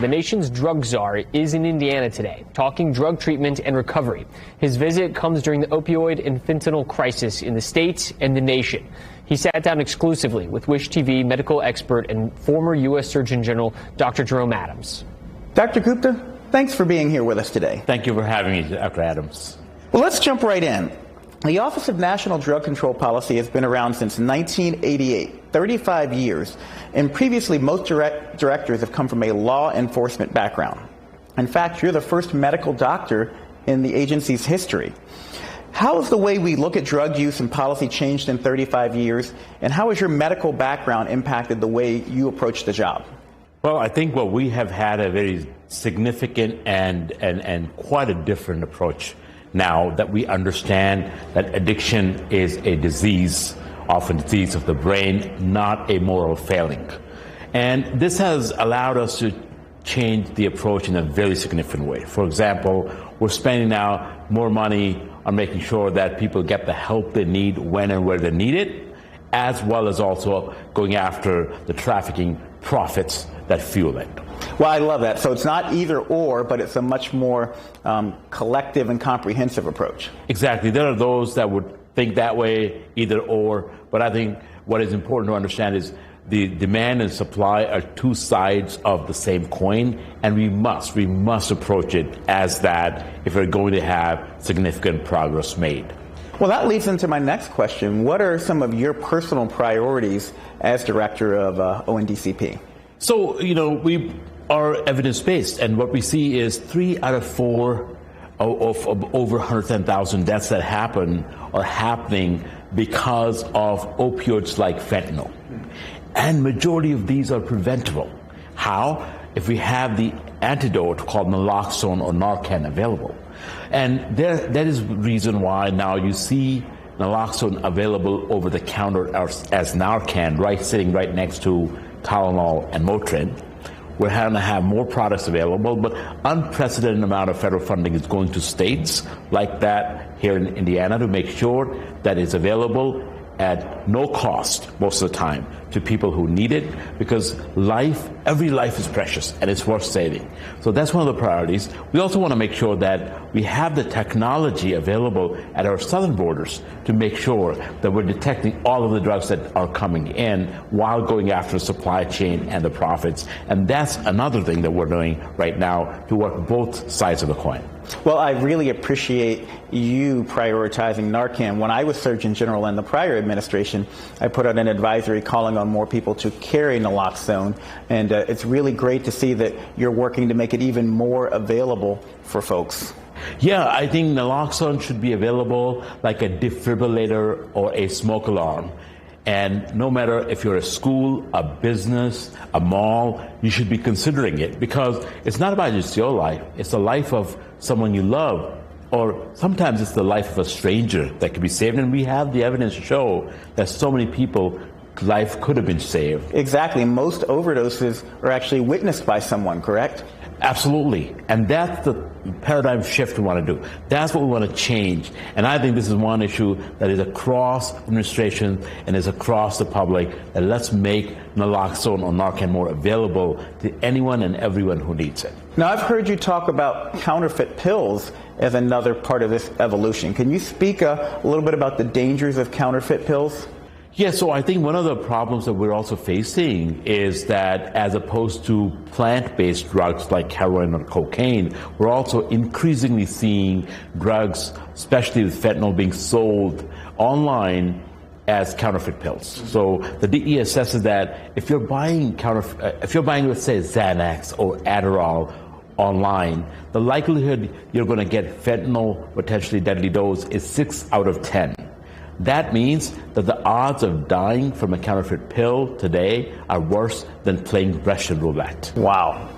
The nation's drug czar is in Indiana today, talking drug treatment and recovery. His visit comes during the opioid and fentanyl crisis in the state and the nation. He sat down exclusively with WISH TV medical expert and former U.S. Surgeon General Dr. Jerome Adams. Dr. Gupta, thanks for being here with us today. Thank you for having me, Dr. Adams. Well, let's jump right in. The Office of National Drug Control Policy has been around since 1988, 35 years, and previously most directors have come from a law enforcement background. In fact, you're the first medical doctor in the agency's history. How has the way we look at drug use and policy changed in 35 years, and how has your medical background impacted the way you approach the job? Well, I think we have had a very significant and quite a different approach now that we understand that addiction is a disease, often a disease of the brain, not a moral failing. And this has allowed us to change the approach in a very significant way. For example, we're spending now more money on making sure that people get the help they need when and where they need it, as well as also going after the trafficking profits that fuel it. Well, I love that. So it's not either or, but it's a much more collective and comprehensive approach. Exactly. There are those that would think that way, either or, but I think what is important to understand is the demand and supply are two sides of the same coin, and we must approach it as that if we're going to have significant progress made. Well, that leads into my next question. What are some of your personal priorities as director of ONDCP? So, we are evidence-based, and what we see is 3 out of 4 of over 110,000 deaths that happen are happening because of opioids like fentanyl. And majority of these are preventable. How? If we have the antidote called naloxone or Narcan available. And that is the reason why now you see naloxone available over the counter as Narcan, sitting right next to Tylenol and Motrin. We're having to have more products available, but unprecedented amount of federal funding is going to states like that here in Indiana to make sure that it's available at no cost most of the time to people who need it, because every life is precious and it's worth saving. So that's one of the priorities. We also want to make sure that we have the technology available at our southern borders to make sure that we're detecting all of the drugs that are coming in while going after the supply chain and the profits. And that's another thing that we're doing right now to work both sides of the coin. Well, I really appreciate you prioritizing Narcan. When I was Surgeon General in the prior administration, I put out an advisory calling on more people to carry naloxone, and it's really great to see that you're working to make it even more available for folks. Yeah, I think naloxone should be available like a defibrillator or a smoke alarm. And no matter if you're a school, a business, a mall, you should be considering it, because it's not about just your life. It's the life of someone you love, or sometimes it's the life of a stranger that could be saved. And we have the evidence to show that so many people, life could have been saved. Exactly. Most overdoses are actually witnessed by someone, correct? Absolutely. And that's the paradigm shift we want to do. That's what we want to change. And I think this is one issue that is across administration and is across the public, that let's make naloxone or Narcan more available to anyone and everyone who needs it. Now, I've heard you talk about counterfeit pills as another part of this evolution. Can you speak a little bit about the dangers of counterfeit pills? Yeah, so I think one of the problems that we're also facing is that as opposed to plant-based drugs like heroin or cocaine, we're also increasingly seeing drugs, especially with fentanyl, being sold online as counterfeit pills. So the DEA assesses that if you're buying, let's say, Xanax or Adderall online, the likelihood you're going to get fentanyl, potentially deadly dose, is 6 out of 10. That means that the odds of dying from a counterfeit pill today are worse than playing Russian roulette. Wow.